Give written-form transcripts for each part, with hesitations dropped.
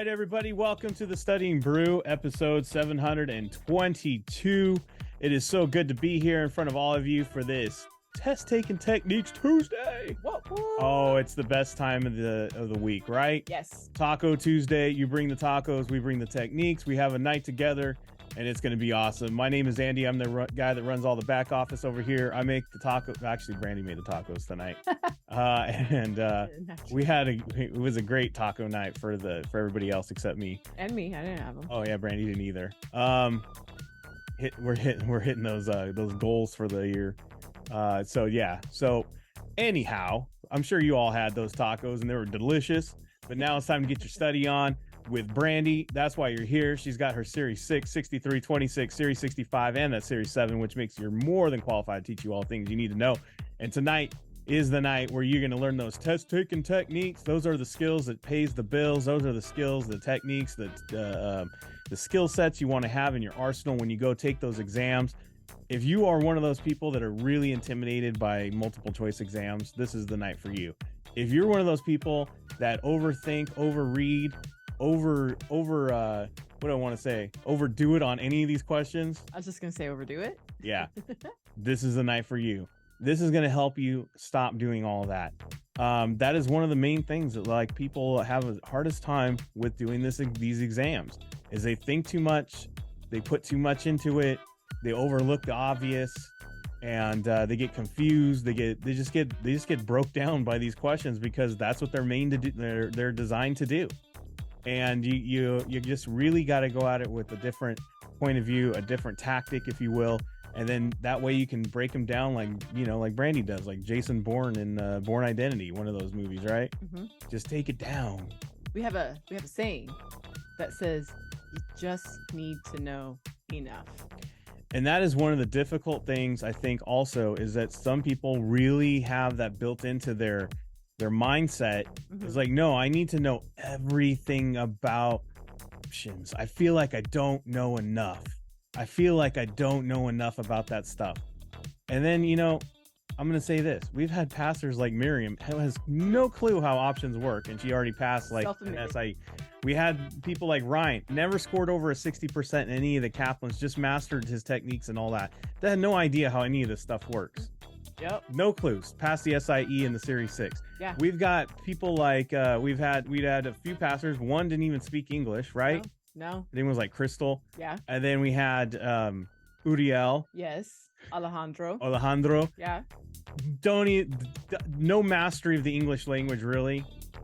right, everybody, welcome to the Studying Brew, episode 722. It is so good to be here in front of all of you for this Test Taking Techniques Tuesday. What? Oh, it's the best time of the week, right? Yes. Taco Tuesday. You bring the tacos, we bring the techniques. We have a night together, and it's going to be awesome. My name is Andy. I'm the guy that runs all the back office over here. I make the tacos. Actually, Brandy made the tacos tonight, it was a great taco night for everybody else except me and me. I didn't have them. Oh yeah, Brandy didn't either. We're hitting those goals for the year. So anyhow, I'm sure you all had those tacos and they were delicious, but now it's time to get your study on with Brandy. That's why you're here. She's got her Series 6, 63, 26, Series 65, and that Series 7, which makes you more than qualified to teach you all things you need to know. And tonight is the night where you're going to learn those test-taking techniques. Those are the skills that pays the bills. Those are the skills, the techniques, the skill sets you want to have in your arsenal when you go take those exams. If you are one of those people that are really intimidated by multiple choice exams, this is the night for you. If you're one of those people that overthink, overread, overdo it on any of these questions. I was just going to say overdo it. Yeah. This is the night for you. This is going to help you stop doing all that. That is one of the main things that people have the hardest time with doing these exams is they think too much. They put too much into it. They overlook the obvious, and they get confused. They just get broke down by these questions because that's what they're they're designed to do. And you just really got to go at it with a different point of view, a different tactic, if you will. And then that way you can break them down like Brandy does, like Jason Bourne in Bourne Identity, one of those movies, right? Mm-hmm. Just take it down. We have a saying that says you just need to know enough. And that is one of the difficult things, I think, also, is that some people really have that built into their mindset. Mm-hmm. It's like, no, I need to know everything about options. I feel like I don't know enough. I feel like I don't know enough about that stuff. And then, I'm going to say this. We've had passers like Miriam who has no clue how options work, and she already passed an SIE. We had people like Ryan, never scored over a 60% in any of the Kaplans, just mastered his techniques and all that. They had no idea how any of this stuff works. Yep. No clues. Passed the SIE in the Series 6. Yeah. We've got people like, we'd had a few passers. One didn't even speak English, right? No. Her name was like Crystal. Yeah. And then we had Uriel. Yes. Alejandro. Yeah. No mastery of the English language, really.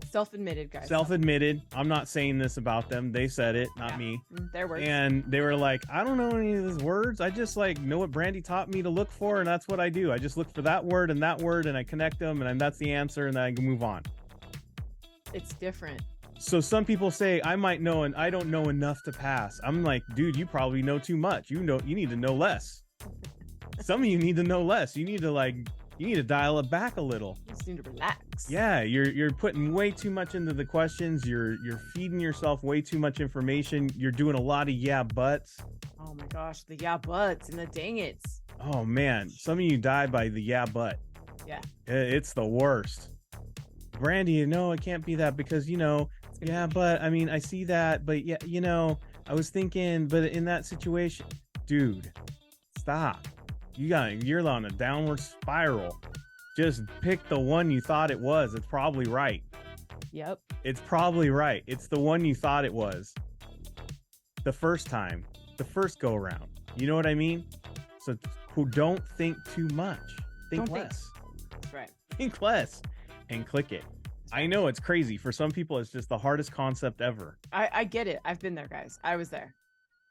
Self-admitted, guys. Self-admitted. I'm not saying this about them. They said it, not me. Their words. And they were like, I don't know any of these words. I just know what Brandy taught me to look for, and that's what I do. I just look for that word, and I connect them, and that's the answer, and then I can move on. It's different. So some people say I might know and I don't know enough to pass. I'm like, dude, you probably know too much. You need to know less. Some of you need to know less. You need to dial it back a little. You just need to relax. Yeah, you're putting way too much into the questions. You're feeding yourself way too much information. You're doing a lot of yeah buts. Oh my gosh, the yeah buts and the dang it's. Oh man, some of you die by the yeah but. Yeah. It's the worst. Brandy, it can't be that because yeah, but I mean I see that, but yeah, I was thinking, but in that situation, dude, stop. You're on a downward spiral. Just pick the one you thought it was. It's probably right. Yep. It's probably right. It's the one you thought it was. The first time. The first go around. You know what I mean? So don't think too much. Think less. That's right. Think less and click it. I know it's crazy. For some people, it's just the hardest concept ever. I get it. I've been there, guys. I was there.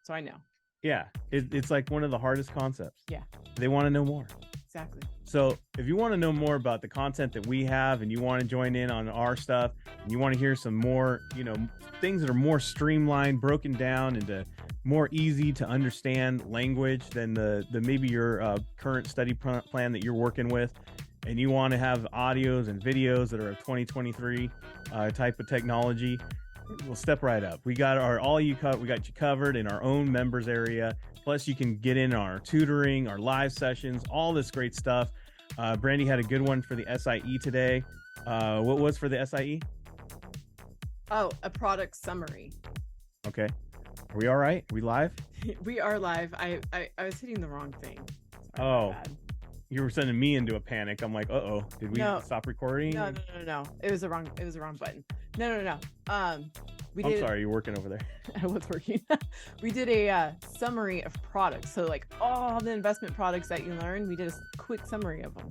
So I know. Yeah. It's like one of the hardest concepts. Yeah. They want to know more. Exactly. So if you want to know more about the content that we have and you want to join in on our stuff and you want to hear some more, things that are more streamlined, broken down into more easy to understand language than the maybe your current study plan that you're working with, and you want to have audios and videos that are a 2023 type of technology, we'll step right up. We got you covered in our own members area. Plus you can get in our tutoring, our live sessions, all this great stuff. Brandy had a good one for the SIE today. What was for the SIE? Oh, a product summary. Okay. Are we all right? We live? We are live. I was hitting the wrong thing. Sorry Oh, about that. you were sending me into a panic. I'm like, uh-oh, did we No. stop recording? No. It was the wrong button. No. I'm sorry, you're working over there. I was working. We did a summary of products. So like all the investment products that you learned, we did a quick summary of them.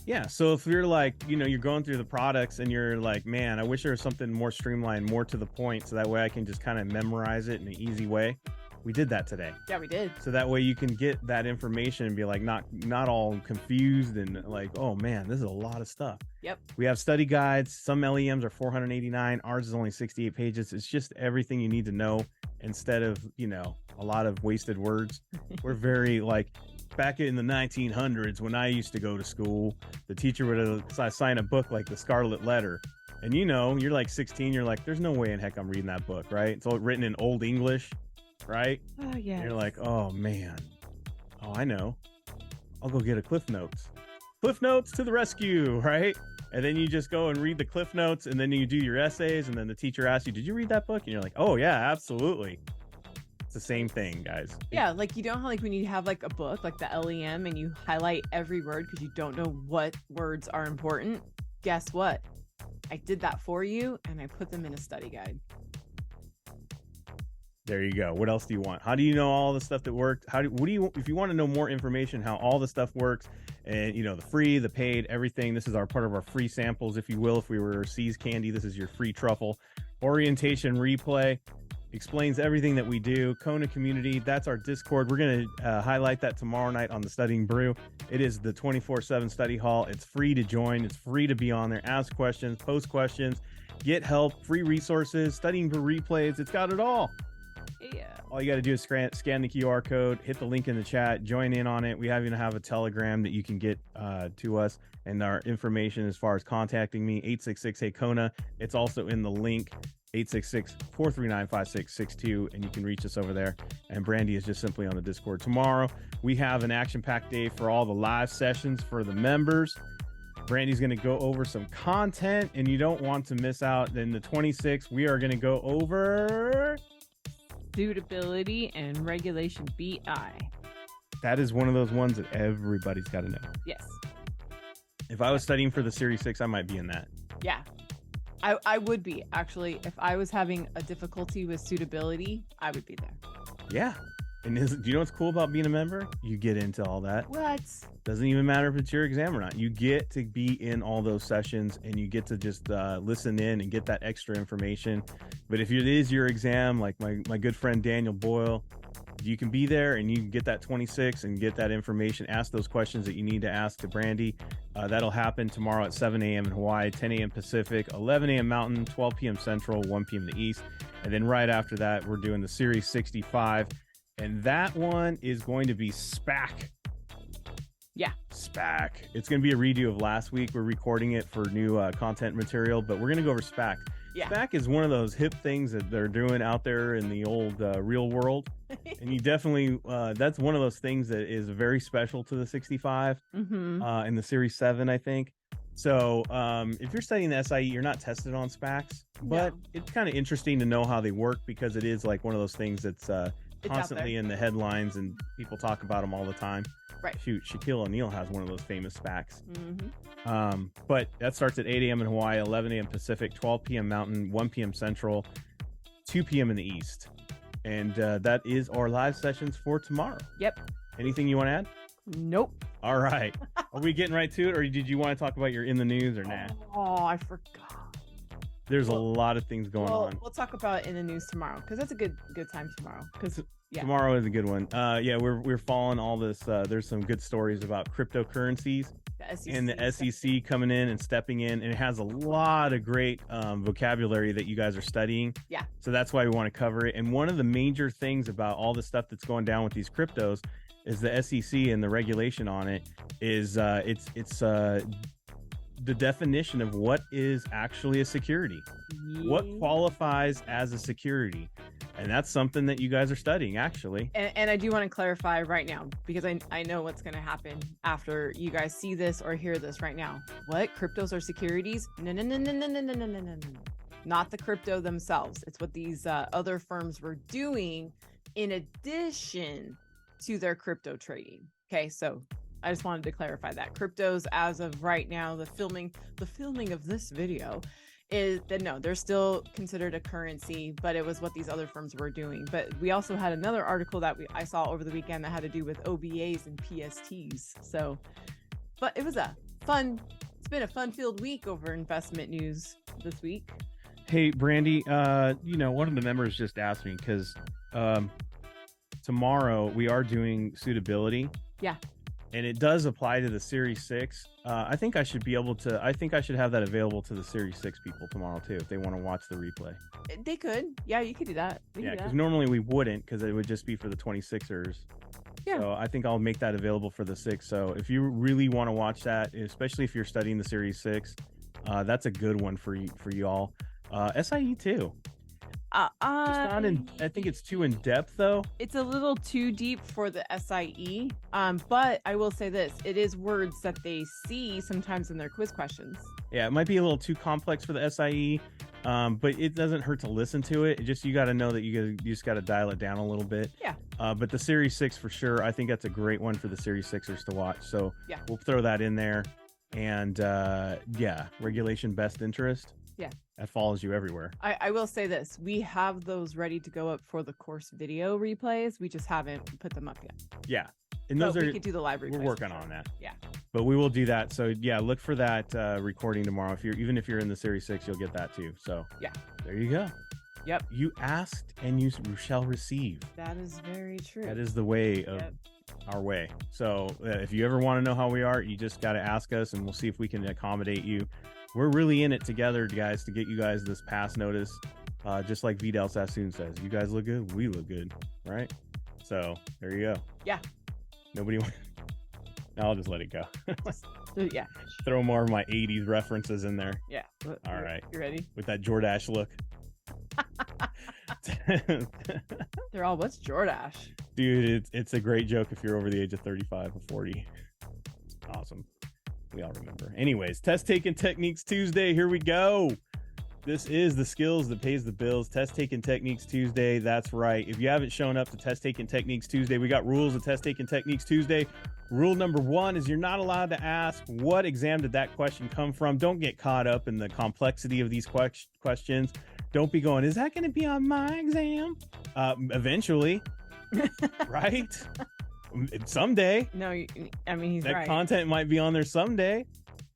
Yeah. So if you're like, you're going through the products and you're like, man, I wish there was something more streamlined, more to the point, so that way I can just kind of memorize it in an easy way. We did that today. Yeah, we did. So that way you can get that information and be like, not all confused and like, oh man, this is a lot of stuff. Yep. We have study guides. Some LEMs are 489. Ours is only 68 pages. It's just everything you need to know instead of, a lot of wasted words. We're very like, back in the 1900s when I used to go to school, the teacher would assign a book like the Scarlet Letter. And you're like 16, you're like, there's no way in heck I'm reading that book, right? It's all written in Old English, right? Oh, yeah. You're like, oh man. Oh, I know. I'll go get a Cliff Notes. Cliff Notes to the rescue, right? And then you just go and read the Cliff Notes, and then you do your essays, and then the teacher asks you, did you read that book? And you're like, oh yeah, absolutely. It's the same thing, guys. Yeah, like you know how like when you have like a book like the LEM and you highlight every word because you don't know what words are important. Guess what? I did that for you and I put them in a study guide. There you go. What else do you want? How do you know all the stuff that worked? If you want to know more information, how all the stuff works, and the free, the paid, everything. This is part of our free samples, if you will. If we were C's Candy, this is your free truffle. Orientation replay explains everything that we do. Kona community, that's our Discord. We're going to highlight that tomorrow night on the Studying Brew. It is the 24/7 study hall. It's free to join. It's free to be on there. Ask questions, post questions, get help, free resources, Studying Brew replays. It's got it all. Yeah. All you got to do is scan the QR code, hit the link in the chat, join in on it. We even have a Telegram that you can get to us, and our information as far as contacting me, 866-HEY-KONA. It's also in the link, 866-439-5662, and you can reach us over there. And Brandy is just simply on the Discord. Tomorrow, we have an action-packed day for all the live sessions for the members. Brandy's going to go over some content, and you don't want to miss out. Then the 26th, we are going to go over suitability and regulation BI. That is one of those ones that everybody's got to know. Yes. If I was studying for the Series 6, I might be in that. Yeah. I would be, actually. If I was having a difficulty with suitability, I would be there. Yeah. And do you know what's cool about being a member? You get into all that. What? Doesn't even matter if it's your exam or not. You get to be in all those sessions, and you get to just listen in and get that extra information. But if it is your exam, like my good friend Daniel Boyle, you can be there and you can get that 26 and get that information. Ask those questions that you need to ask to Brandy. That'll happen tomorrow at 7 a.m. in Hawaii, 10 a.m. Pacific, 11 a.m. Mountain, 12 p.m. Central, 1 p.m. in the East. And then right after that, we're doing the Series 65. And that one is going to be SPAC. Yeah. SPAC. It's going to be a redo of last week. We're recording it for new content material, but we're going to go over SPAC. Yeah. SPAC is one of those hip things that they're doing out there in the old real world. And you definitely, that's one of those things that is very special to the 65 and the Series 7, I think. So if you're studying the SIE, you're not tested on SPACs, but it's kind of interesting to know how they work because it is like one of those things that's constantly in the headlines and people talk about them all the time. Right. Shoot, Shaquille O'Neal has one of those famous SPACs. But that starts at 8 a.m. in Hawaii, 11 a.m. Pacific, 12 p.m. Mountain, 1 p.m. Central, 2 p.m. in the East. And that is our live sessions for tomorrow. Yep. Anything you want to add? Nope. All right. Are we getting right to it, or did you want to talk about your in the news or nah? Oh, I forgot. There's a lot of things going on. We'll talk about in the news tomorrow because that's a good time tomorrow. Because tomorrow is a good one. We're following all this. There's some good stories about cryptocurrencies and the SEC coming in and stepping in, and it has a lot of great vocabulary that you guys are studying. Yeah. So that's why we want to cover it. And one of the major things about all the stuff that's going down with these cryptos is the SEC and the regulation on it is it's the definition of what is actually a security. What qualifies as a security? And that's something that you guys are studying, actually. And I do want to clarify right now, because I know what's going to happen after you guys see this or hear this right now. What? Cryptos are securities? No. not the crypto themselves. It's what these other firms were doing in addition to their crypto trading. Okay, so I just wanted to clarify that cryptos, as of right now, the filming of this video, is that no, they're still considered a currency, but it was what these other firms were doing. But we also had another article that I saw over the weekend that had to do with OBAs and PSTs. So, but it was it's been a fun-filled week over investment news this week. Hey, Brandy, one of the members just asked me because tomorrow we are doing suitability. Yeah. And it does apply to the Series 6. I think I should have that available to the Series 6 people tomorrow too, if they want to watch the replay. They could. Yeah, you could do that. Because normally we wouldn't, because it would just be for the 26ers. Yeah. So I think I'll make that available for the 6. So if you really want to watch that, especially if you're studying the Series 6, that's a good one for you all. SIE too. I think it's too in depth though. It's a little too deep for the SIE. But I will say this: it is words that they see sometimes in their quiz questions. Yeah, it might be a little too complex for the SIE, but it doesn't hurt to listen to it. You got to know that you just got to dial it down a little bit. Yeah. But the Series 6 for sure, I think that's a great one for the Series 6ers to watch. So yeah, we'll throw that in there. And regulation best interest. Yeah. That follows you everywhere. I will say this. We have those ready to go up for the course video replays. We just haven't put them up yet. Yeah. And we could do the live replays. We're working on that. Yeah. But we will do that. So yeah, look for that recording tomorrow. Even if you're in the Series 6, you'll get that too. So yeah. There you go. Yep. You asked and you shall receive. That is very true. That is the way of our way. So if you ever want to know how we are, you just got to ask us and we'll see if we can accommodate you. We're really in it together, guys, to get you guys this pass notice. Just like Vidal Sassoon says, you guys look good, we look good, right? So there you go. Yeah. Nobody. I'll just let it go. Yeah. Throw more of my 80s references in there. Yeah. All right. You ready? With that Jordache look. They're all, what's Jordache? Dude, it's a great joke if you're over the age of 35 or 40. Awesome. We all remember. Anyways, Test Taking Techniques Tuesday. Here we go. This is the skills that pays the bills. Test Taking Techniques Tuesday. That's right. If you haven't shown up to Test Taking Techniques Tuesday, we got rules of Test Taking Techniques Tuesday. Rule number 1 is you're not allowed to ask what exam did that question come from. Don't get caught up in the complexity of these questions. Don't be going, is that going to be on my exam? Eventually, right? Someday. No, I mean, he's right. That content might be on there someday.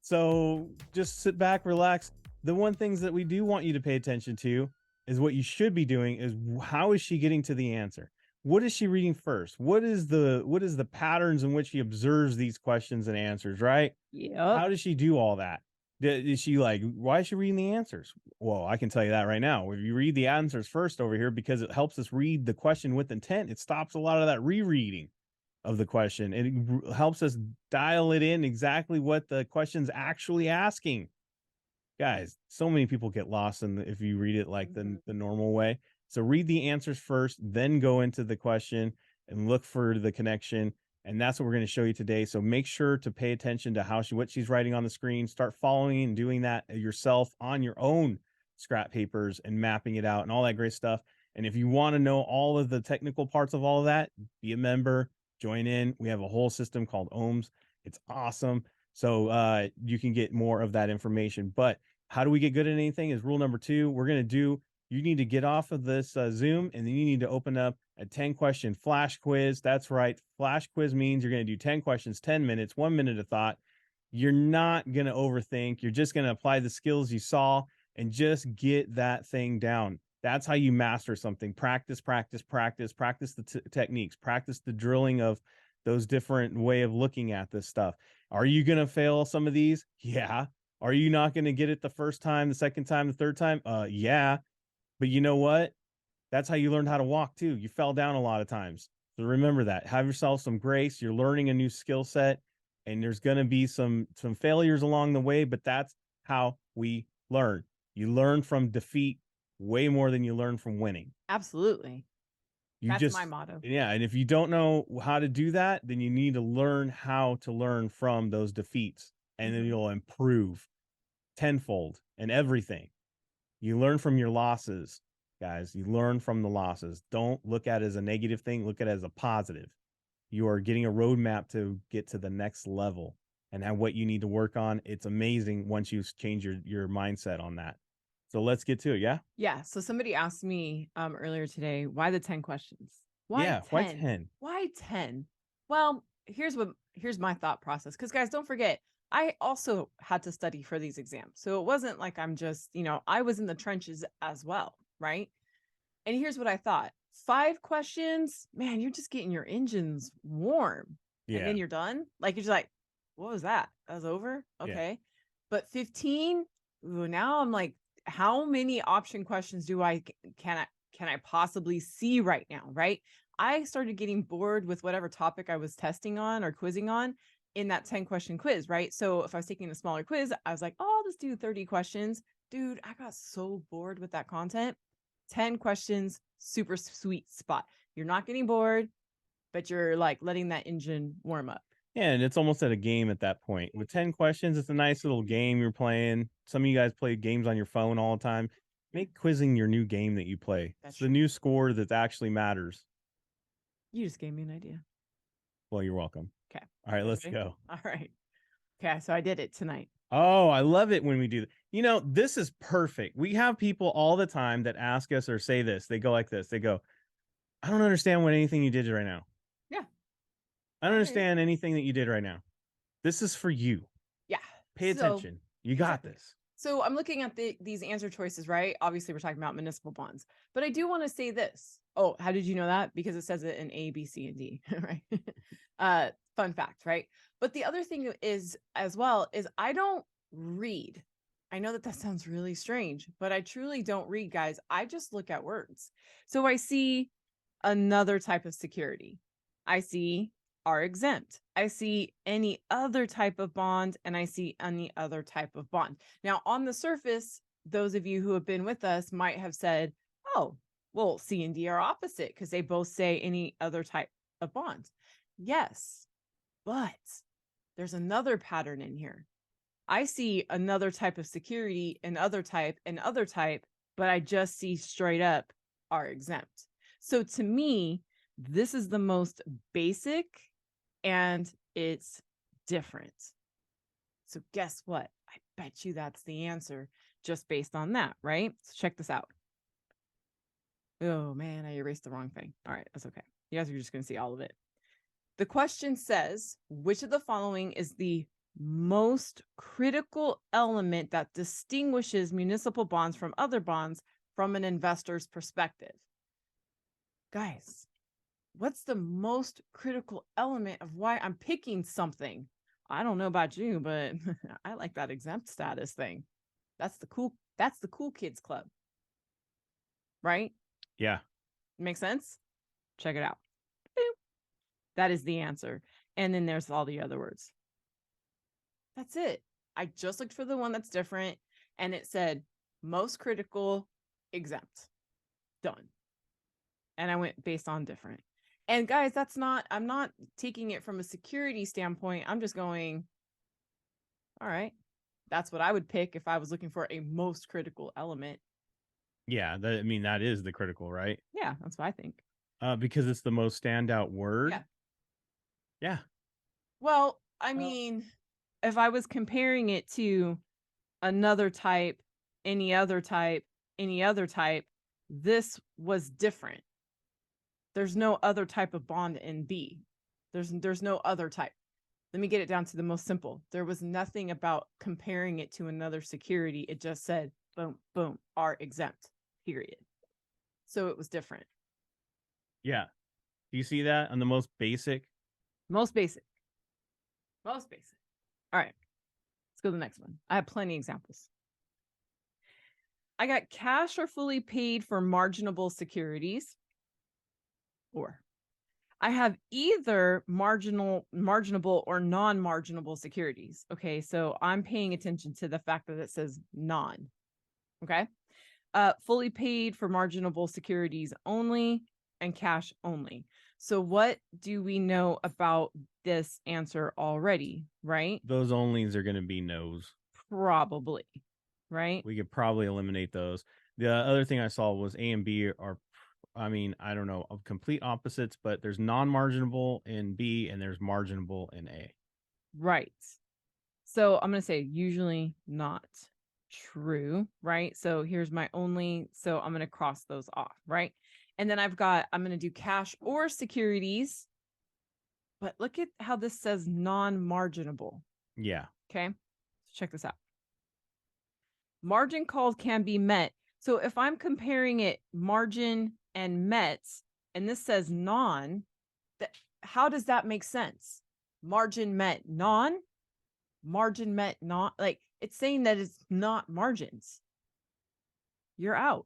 So just sit back, relax. The one things that we do want you to pay attention to is what you should be doing is how is she getting to the answer? What is she reading first? What is the patterns in which she observes these questions and answers, right? Yeah. How does she do all that? Is she why is she reading the answers? Well, I can tell you that right now. If you read the answers first over here, because it helps us read the question with intent, it stops a lot of that rereading of the question. It helps us dial it in exactly what the question's actually asking. Guys, so many people get lost if you read it like the normal way. So read the answers first, then go into the question and look for the connection. And that's what we're going to show you today. So make sure to pay attention to what she's writing on the screen. Start following and doing that yourself on your own scrap papers and mapping it out and all that great stuff. And if you want to know all of the technical parts of all of that, be a member, join in. We have a whole system called Ohms. It's awesome. So you can get more of that information. But how do we get good at anything is rule number 2. You need to get off of this Zoom, and then you need to open up a 10-question flash quiz. That's right. Flash quiz means you're going to do 10 questions, 10 minutes, 1 minute of thought. You're not going to overthink. You're just going to apply the skills you saw and just get that thing down. That's how you master something. Practice, practice, practice, practice the techniques, practice the drilling of those different way of looking at this stuff. Are you going to fail some of these? Yeah. Are you not going to get it the first time, the second time, the third time? Yeah. But you know what? That's how you learned how to walk too. You fell down a lot of times. So remember that. Have yourself some grace. You're learning a new skill set, and there's going to be some failures along the way, but that's how we learn. You learn from defeat way more than you learn from winning. Absolutely. That's my motto. Yeah. And if you don't know how to do that, then you need to learn how to learn from those defeats, and then you'll improve tenfold in everything. You learn from your losses, guys. You learn from the losses. Don't look at it as a negative thing. Look at it as a positive. You are getting a roadmap to get to the next level and what you need to work on. It's amazing once you change your mindset on that. So let's get to it. Yeah. Yeah. So somebody asked me earlier today, why the 10 questions? Why Yeah. 10? Why 10? Why 10? Well, here's my thought process. Because guys, don't forget, I also had to study for these exams. So it wasn't like I'm just, I was in the trenches as well, right? And here's what I thought. 5 questions, man, you're just getting your engines warm. Yeah. And then you're done. Like you're just like, what was that? That was over. Okay. Yeah. But 15, ooh, now I'm like, how many option questions can I possibly see right now? Right. I started getting bored with whatever topic I was testing on or quizzing on in that 10 question quiz. Right. So if I was taking a smaller quiz, I was like, oh, I'll just do 30 questions. Dude, I got so bored with that content. 10 questions, super sweet spot. You're not getting bored, but you're like letting that engine warm up. Yeah, and it's almost at a game at that point. With 10 questions, it's a nice little game you're playing. Some of you guys play games on your phone all the time. Make quizzing your new game that you play. It's the new score that actually matters. You just gave me an idea. Well, you're welcome. Okay. All right, let's go. All right. Okay, so I did it tonight. Oh, I love it when we do that. This is perfect. We have people all the time that ask us or say this. They go like this. They go, I don't understand what anything you did right now. Yeah. I don't understand anything that you did right now. This is for you. Yeah. Pay attention. You got this. So I'm looking at these answer choices, right? Obviously, we're talking about municipal bonds, but I do want to say this. Oh, how did you know that? Because it says it in A, B, C, and D, right? Fun fact, right? But the other thing is, as well, is I don't read. I know that sounds really strange, but I truly don't read, guys. I just look at words. So I see another type of security. I see are exempt. I see any other type of bond, and I see any other type of bond. Now, on the surface, those of you who have been with us might have said, oh, well, C and D are opposite because they both say any other type of bond. Yes, but there's another pattern in here. I see another type of security, and other type, but I just see straight up are exempt. So to me, this is the most basic and it's different. So guess what? I bet you that's the answer just based on that, right? So check this out. Oh man, I erased the wrong thing. All right, that's okay. You guys are just going to see all of it. The question says, which of the following is the most critical element that distinguishes municipal bonds from other bonds from an investor's perspective? Guys, what's the most critical element of why I'm picking something? I don't know about you, but I like that exempt status thing. That's the cool kids club. Right? Yeah. Makes sense? Check it out. Boop. That is the answer. And then there's all the other words. That's it. I just looked for the one that's different and it said most critical, exempt. Done. And I went based on different. And guys, I'm not taking it from a security standpoint. I'm just going, all right, that's what I would pick if I was looking for a most critical element. Yeah, that is the critical, right? Yeah, that's what I think. Because it's the most standout word. Yeah. Yeah. Well, I mean, if I was comparing it to another type, any other type, this was different. There's no other type of bond in B. There's no other type. Let me get it down to the most simple. There was nothing about comparing it to another security. It just said, boom, boom, are exempt, period. So it was different. Yeah. Do you see that on the most basic? Most basic. All right. Let's go to the next one. I have plenty of examples. I got cash or fully paid for marginable securities, or I have either marginable or non-marginable securities. Okay, so I'm paying attention to the fact that it says non. Okay. Fully paid for marginable securities only and cash only. So what do we know about this answer already, right? Those onlys are going to be no's. Probably. right? We could probably eliminate those. The other thing I saw was A and B are, I mean, I don't know, of complete opposites, but there's non-marginable in B and there's marginable in A. Right. So I'm going to say usually not true, right? So here's my only, so I'm going to cross those off, right? And then I'm going to do cash or securities. But look at how this says non-marginable. Yeah. Okay. Check this out. Margin calls can be met. So if I'm comparing it margin and met, and this says non, how does that make sense? Margin met non, margin met not. Like it's saying that it's not margins. You're out.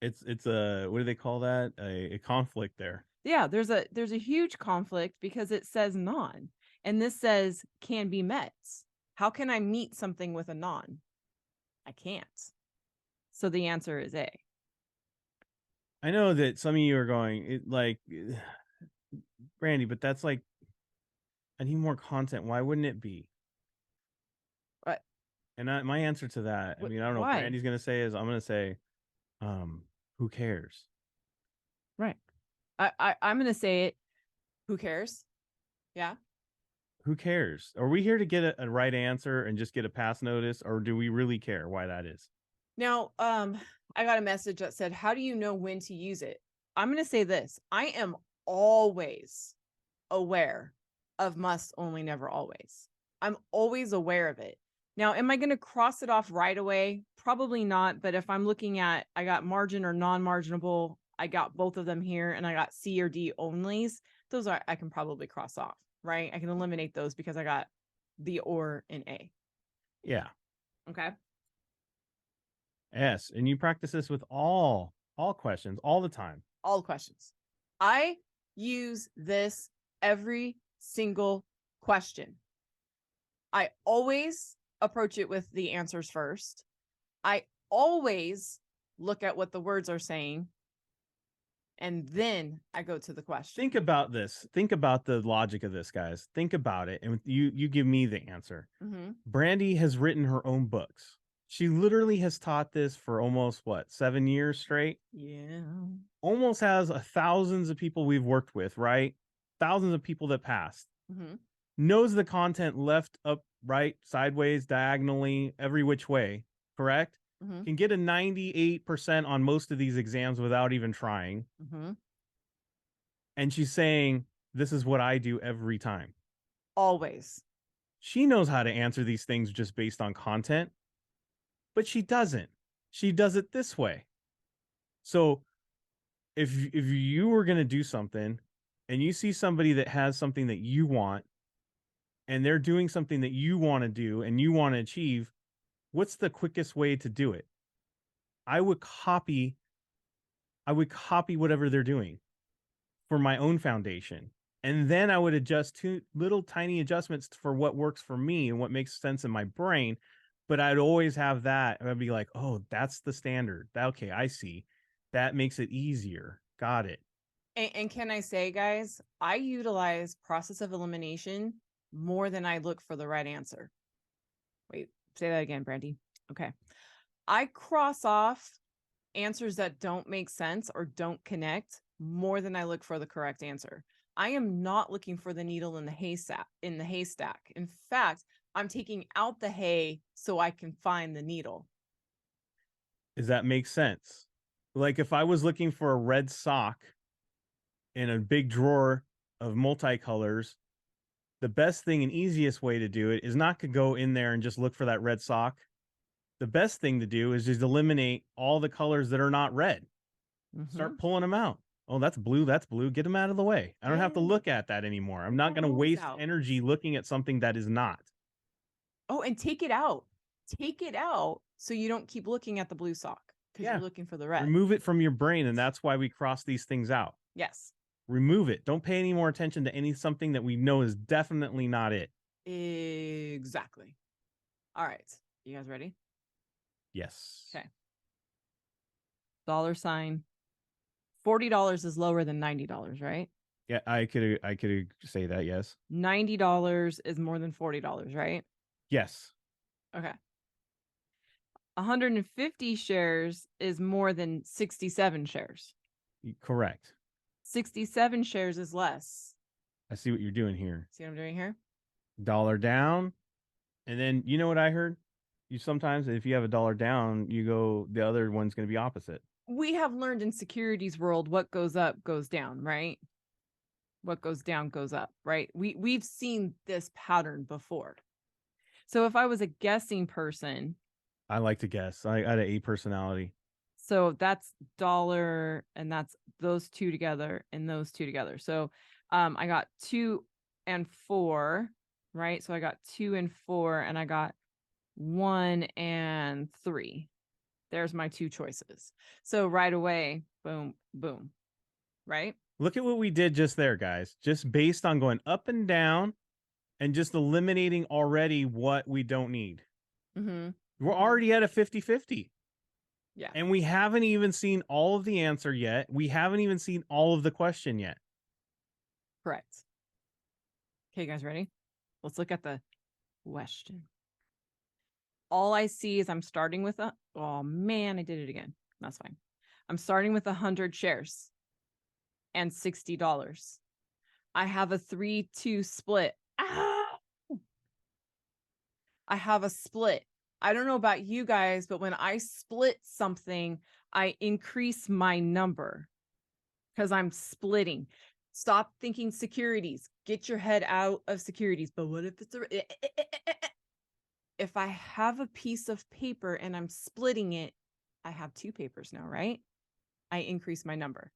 It's a, what do they call that? A conflict there. Yeah, there's a huge conflict because it says non, and this says can be met. How can I meet something with a non? I can't. So the answer is A. I know that some of you are going, Brandy, but that's like, I need more content. Why wouldn't it be? What? And my answer to that, I mean, I don't know what Why? Brandy's going to say is I'm going to say, who cares? Right. I'm gonna say it. Who cares? Yeah. Who cares? Are we here to get a right answer and just get a pass notice, or do we really care why that is? Now, I got a message that said, "How do you know when to use it?" I'm gonna say this: I am always aware of must only, never always. I'm always aware of it. Now, am I going to cross it off right away? Probably not. But if I'm looking at, I got margin or non-marginable, I got both of them here, and I got C or D onlys. Those are I can probably cross off, right? I can eliminate those because I got the or in A. Yeah. Okay. Yes. And you practice this with all questions all the time. All questions. I use this every single question. I always approach it with the answers first. I always look at what the words are saying. And then I go to the question. Think about this. Think about the logic of this, guys. Think about it. And you give me the answer. Mm-hmm. Brandy has written her own books. She literally has taught this for almost 7 years straight. Yeah. Almost has thousands of people we've worked with, right? Thousands of people that passed. Mm-hmm. Knows the content left, up, right, sideways, diagonally, every which way, correct? Mm-hmm. Can get a 98% on most of these exams without even trying. Mm-hmm. And she's saying, this is what I do every time. Always. She knows how to answer these things just based on content, but she doesn't. She does it this way. So if you were going to do something and you see somebody that has something that you want and they're doing something that you want to do and you want to achieve, what's the quickest way to do it? I would copy whatever they're doing for my own foundation. And then I would adjust two little tiny adjustments for what works for me and what makes sense in my brain. But I'd always have that. I'd be like, oh, that's the standard. Okay, I see. That makes it easier. Got it. And can I say, guys, I utilize process of elimination more than I look for the right answer. Wait, say that again, Brandy. Okay. I cross off answers that don't make sense or don't connect more than I look for the correct answer. I am not looking for the needle in the haystack. In fact, I'm taking out the hay so I can find the needle. Does that make sense? Like if I was looking for a red sock in a big drawer of multicolors, the best thing and easiest way to do it is not to go in there and just look for that red sock. The best thing to do is just eliminate all the colors that are not red. Mm-hmm. Start pulling them out. Oh, that's blue. That's blue. Get them out of the way. I don't have to look at that anymore. I'm not going to waste energy looking at something that is not. Oh, and take it out. Take it out so you don't keep looking at the blue sock because you're looking for the red. Remove it from your brain, and that's why we cross these things out. Yes. Remove it. Don't pay any more attention to something that we know is definitely not it. Exactly. All right. You guys ready? Yes. Okay. $. $40 is lower than $90, right? Yeah, I could say that, yes. $90 is more than $40, right? Yes. Okay. 150 shares is more than 67 shares. Correct. 67 shares is less. I see what you're doing here. See what I'm doing here? Dollar down. And then you know what I heard? You sometimes, if you have a dollar down, you go, the other one's going to be opposite. We have learned in securities world, what goes up goes down, right? What goes down goes up, right? We've seen this pattern before. So if I was a guessing person, I like to guess. I had an A personality. so that's dollar, and that's those two together and those two together. So I got 2 and 4, right? So I got 2 and 4, and I got 1 and 3. There's my 2 choices. So right away, boom, boom, right? Look at what we did just there, guys. Just based on going up and down and just eliminating already what we don't need. Mm-hmm. We're already at a 50-50. Yeah. And we haven't even seen all of the answer yet. We haven't even seen all of the question yet. Correct. Okay, guys, ready? Let's look at the question. All I see is I'm starting with oh man, I did it again. That's fine. I'm starting with 100 shares and $60. I have a 3-2 split. Ah! I have a split. I don't know about you guys, but when I split something, I increase my number because I'm splitting. Stop thinking securities. Get your head out of securities. But what if it's if I have a piece of paper and I'm splitting it, I have 2 papers now, right? I increase my number.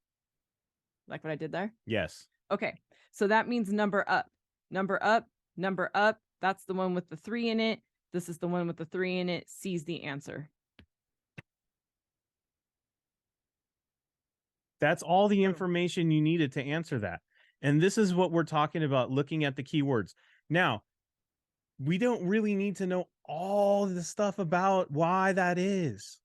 Like what I did there? Yes. Okay. So that means number up, number up, number up. That's the one with the 3 in it. This is the one with the 3 in it. C's the answer. That's all the information you needed to answer that. And this is what we're talking about, looking at the keywords. Now, we don't really need to know all the stuff about why that is.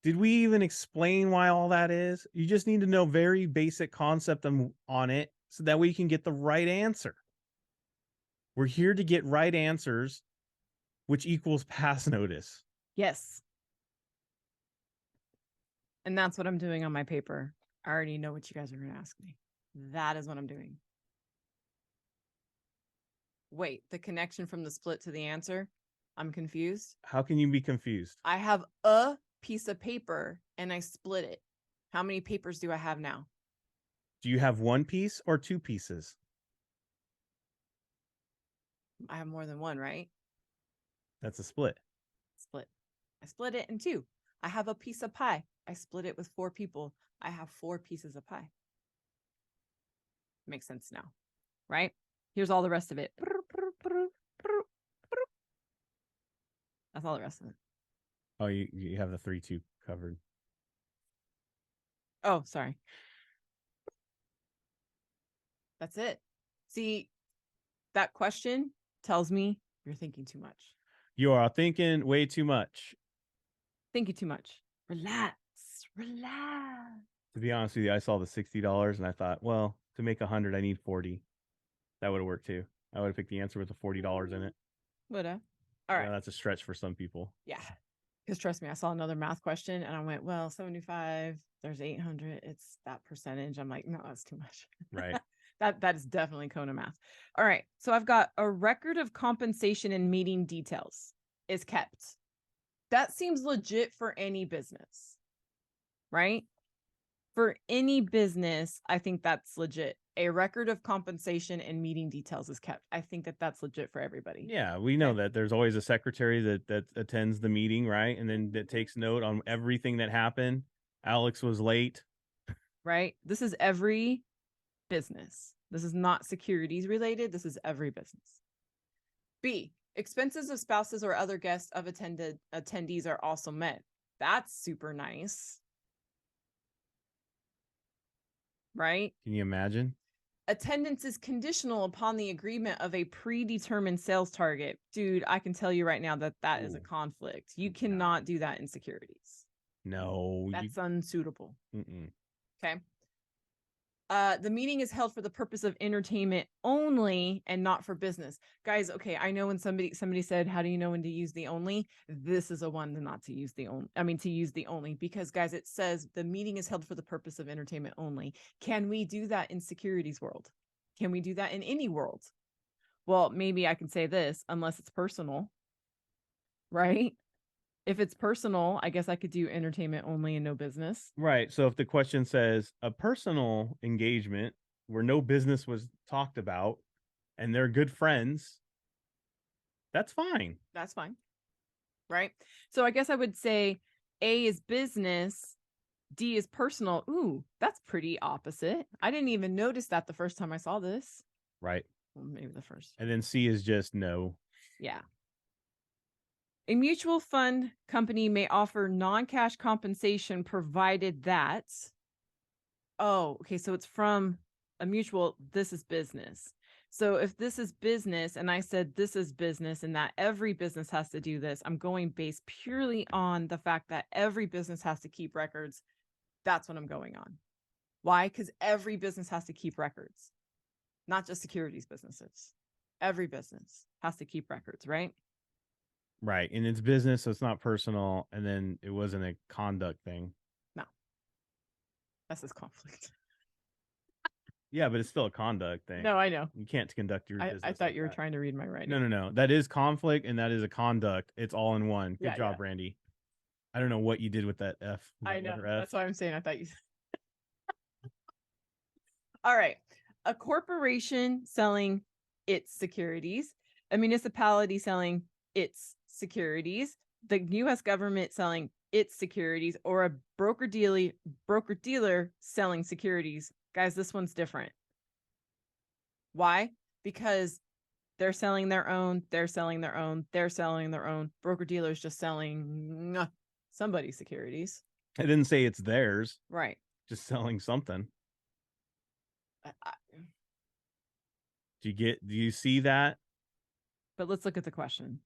Did we even explain why all that is? You just need to know very basic concept on it so that we can get the right answer. We're here to get right answers, which equals pass notice. Yes. And that's what I'm doing on my paper. I already know what you guys are going to ask me. That is what I'm doing. Wait, the connection from the split to the answer? I'm confused. How can you be confused? I have a piece of paper and I split it. How many papers do I have now? Do you have 1 piece or 2 pieces? I have more than 1, right? That's a split. Split. I split it in 2. I have a piece of pie. I split it with 4 people. I have 4 pieces of pie. Makes sense now, right? Here's all the rest of it. That's all the rest of it. Oh, you have the 3-2 covered. Oh, sorry. That's it. See, that question tells me you're thinking too much. You are thinking way too much. Thinking too much. Relax. Relax. To be honest with you, I saw the $60 and I thought, well, to make 100, I need 40. That would have worked too. I would have picked the answer with the $40 in it. Whatever. All right. Yeah, that's a stretch for some people. Yeah. Because trust me, I saw another math question and I went, well, 75, there's 800. It's that percentage. I'm like, no, that's too much. Right. That is definitely Kona math. All right. So I've got a record of compensation and meeting details is kept. That seems legit for any business, right? For any business, I think that's legit. A record of compensation and meeting details is kept. I think that that's legit for everybody. Yeah, we know that there's always a secretary that attends the meeting, right? And then that takes note on everything that happened. Alex was late. Right? This is every business. This is not securities related. This is every business. B, expenses of spouses or other guests of attendees are also met. That's super nice. Right? Can you imagine? Attendance is conditional upon the agreement of a predetermined sales target. Dude, I can tell you right now that that is a conflict. You cannot do that in securities. No. That's unsuitable. Mm-mm. Okay. The meeting is held for the purpose of entertainment only and not for business. Guys, okay, I know when somebody said, how do you know when to use the only? This is a one to not to use the only. I mean, to use the only, because guys, it says the meeting is held for the purpose of entertainment only. Can we do that in securities world? Can we do that in any world? Well, maybe I can say this, unless it's personal, right? If it's personal, I guess I could do entertainment only and no business. Right. So if the question says a personal engagement where no business was talked about and they're good friends, that's fine. That's fine. Right. So I guess I would say A is business, D is personal. Ooh, that's pretty opposite. I didn't even notice that the first time I saw this. Right. Well, maybe the first. And then C is just no. Yeah. A mutual fund company may offer non-cash compensation provided that. Oh, okay. So it's from a mutual. This is business. So if this is business and I said this is business and that every business has to do this, I'm going based purely on the fact that every business has to keep records. That's what I'm going on. Why? Because every business has to keep records, not just securities businesses. Every business has to keep records, right? Right. And it's business, so it's not personal. And then it wasn't a conduct thing. No. That's his conflict. Yeah, but it's still a conduct thing. No, I know. You can't conduct your business. I thought you were trying to read my writing. No. That is conflict and that is a conduct. It's all in one. Good job, Randy. I don't know what you did with that F. I know. That's why I'm saying I thought you. All right. A corporation selling its securities, a municipality selling its securities, the U.S. government selling its securities, or a broker dealer selling securities. Guys, this one's different. Why? Because they're selling their own, they're selling their own, they're selling their own. Broker dealers just selling somebody's securities. I didn't say it's theirs. Right. Just selling something. Do you see that? But let's look at the question.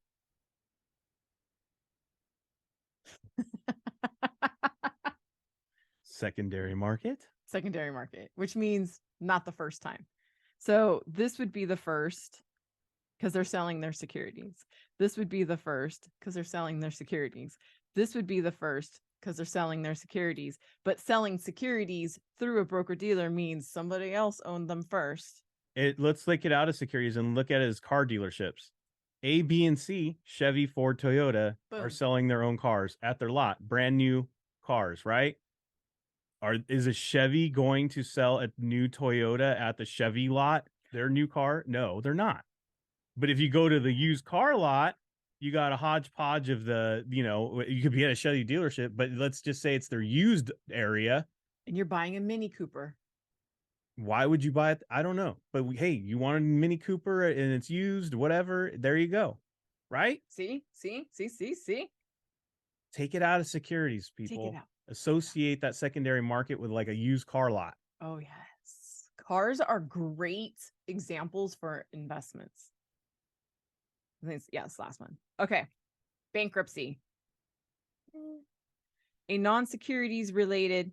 Secondary market? Secondary market, which means not the first time. So this would be the first because they're selling their securities. This would be the first because they're selling their securities. This would be the first because they're selling their securities. But selling securities through a broker dealer means somebody else owned them first. Let's take it out of securities and look at it as car dealerships. A, B, and C, Chevy, Ford, Toyota, are selling their own cars at their lot, brand new cars, right? Is a Chevy going to sell a new Toyota at the Chevy lot, their new car? No, they're not. But if you go to the used car lot, you got a hodgepodge of you could be at a Chevy dealership, but let's just say it's their used area. And you're buying a Mini Cooper. Why would you buy it? I don't know. But hey, you want a Mini Cooper and it's used, whatever. There you go. Right? See? Take it out of securities, people. Take it out. Associate that secondary market with like a used car lot. Oh, yes. Cars are great examples for investments. I think it's last one. Okay. Bankruptcy. A non-securities related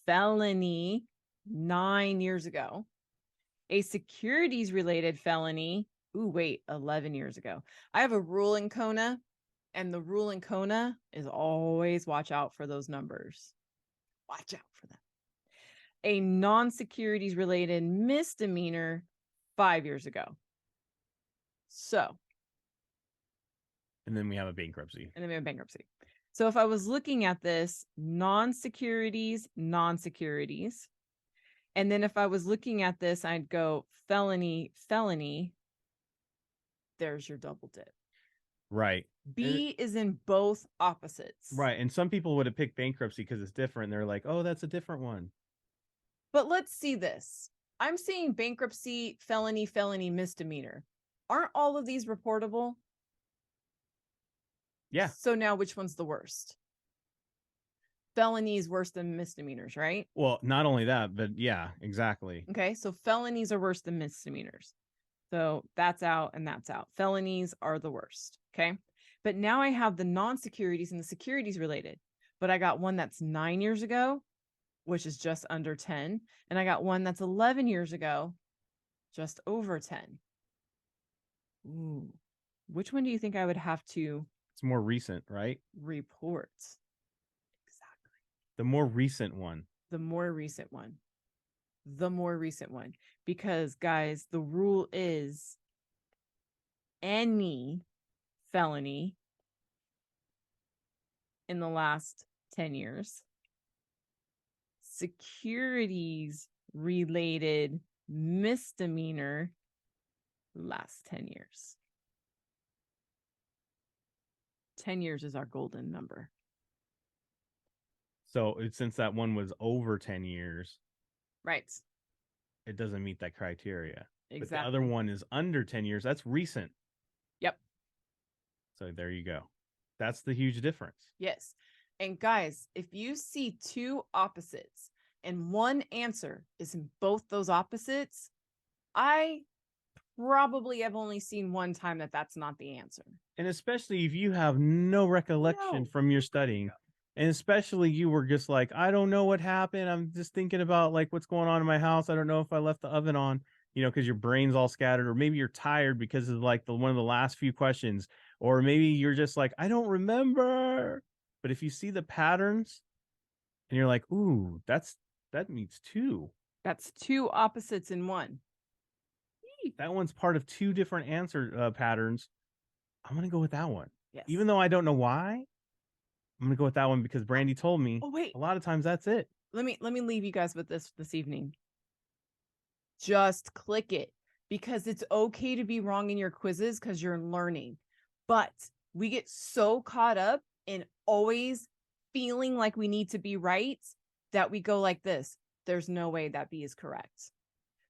felony 9 years ago. A securities related felony. 11 years ago. I have a rule in Kona, and the rule in Kona is always watch out for those numbers. Watch out for them. A non-securities related misdemeanor 5 years ago. So. And then we have a bankruptcy. So if I was looking at this, non-securities. And then if I was looking at this, I'd go felony. There's your double dip. Right. B is in both opposites. Right. And some people would have picked bankruptcy because it's different. They're like, oh, that's a different one. But let's see this. I'm seeing bankruptcy, felony, misdemeanor. Aren't all of these reportable? Yeah. So now which one's the worst? Felony is worse than misdemeanors, right? Well, not only that, but yeah, exactly. Okay. So felonies are worse than misdemeanors. So that's out and that's out. Felonies are the worst. Okay. But now I have the non-securities and the securities related, but I got one that's 9 years ago which is just under 10. And I got one that's 11 years ago, just over 10. Ooh. Which one do you think I would have to It's more recent, right? report? Exactly. The more recent one. The more recent one. The more recent one. Because, guys, the rule is any felony in the last 10 years, securities related misdemeanor last 10 years. 10 years is our golden number. So since that one was over 10 years, right, it doesn't meet that criteria. Exactly. But the other one is under 10 years. That's recent. Yep. So there you go. That's the huge difference. Yes. And guys, if you see two opposites and one answer is in both those opposites, I probably have only seen one time that that's not the answer. And especially if you have no recollection from your studying, and especially you were just like, I don't know what happened. I'm just thinking about like what's going on in my house. I don't know if I left the oven on, because your brain's all scattered, or maybe you're tired because of like one of the last few questions, or maybe you're just like, I don't remember. But if you see the patterns and you're like, ooh, that means two. That's two opposites in one. That one's part of two different answer patterns. I'm going to go with that one. Yes. Even though I don't know why, I'm going to go with that one because Brandy told me. Oh, wait. A lot of times that's it. Let me leave you guys with this evening. Just click it, because it's okay to be wrong in your quizzes because you're learning. But we get so caught up in always feeling like we need to be right that we go like this. There's no way that B is correct.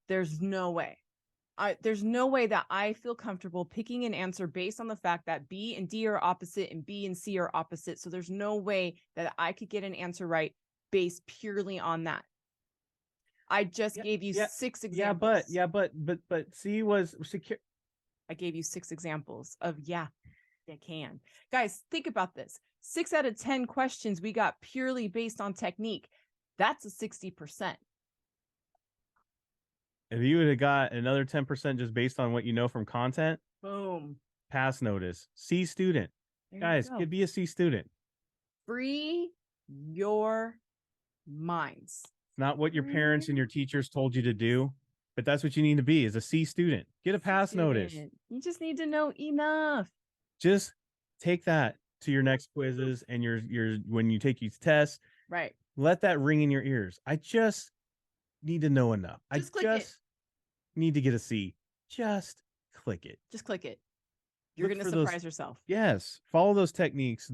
There's no way. There's no way that I feel comfortable picking an answer based on the fact that B and D are opposite and B and C are opposite. So there's no way that I could get an answer right based purely on that. I just gave you 6 examples. But C was secure. I gave you 6 examples of they can. Guys, think about this. 6 out of 10 questions we got purely based on technique. That's a 60%. If you would have got another 10% just based on what you know from content, boom, pass notice. C student. Guys, could be a C student. Free your minds. It's not what your parents and your teachers told you to do, but that's what you need to be, is a C student. Get a pass notice. You just need to know enough. Just take that to your next quizzes and your when you take these tests. Right. Let that ring in your ears. I just need to know enough. Just need to get a C. Just click it. Just click it. You're going to surprise yourself. Yes. Follow those techniques.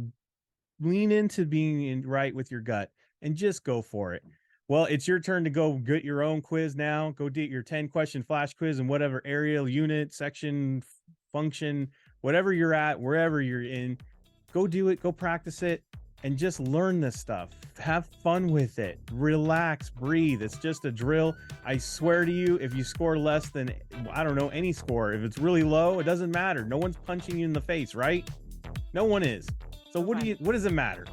Lean into being right with your gut and just go for it. Well, it's your turn to go get your own quiz now. Go get your 10-question flash quiz in whatever area, unit, section, function, whatever you're at, wherever you're in. Go do it. Go practice it. And just learn this stuff. Have fun with it. Relax, breathe. It's just a drill. I swear to you, if you score less than, I don't know, any score, if it's really low, it doesn't matter. No one's punching you in the face, right? No one is. So what does it matter?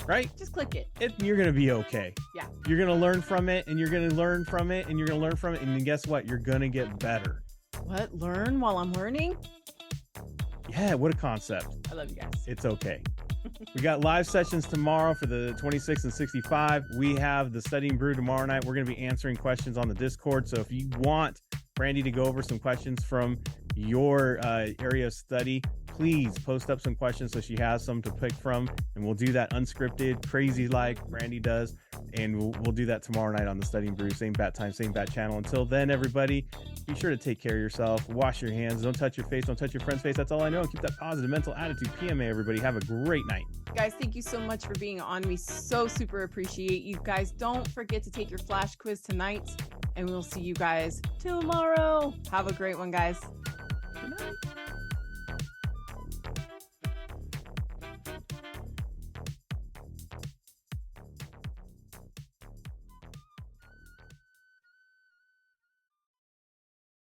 Right? Just click it. You're going to be okay. Yeah. You're going to learn from it, and you're going to learn from it, and you're going to learn from it. And then guess what? You're going to get better. What? Learn while I'm learning? Yeah, what a concept. I love you guys. It's okay. We got live sessions tomorrow for the 26 and 65. We have the Studying Brew tomorrow night. We're going to be answering questions on the Discord. So if you want Brandy to go over some questions from your area of study, please post up some questions so she has some to pick from. And we'll do that unscripted, crazy like Brandy does. And we'll do that tomorrow night on the Studying Brew. Same bat time, same bat channel. Until then, everybody, be sure to take care of yourself. Wash your hands. Don't touch your face. Don't touch your friend's face. That's all I know. Keep that positive mental attitude. PMA, everybody. Have a great night. Guys, thank you so much for being on. We so super appreciate you guys. Don't forget to take your flash quiz tonight. And we'll see you guys tomorrow. Have a great one, guys.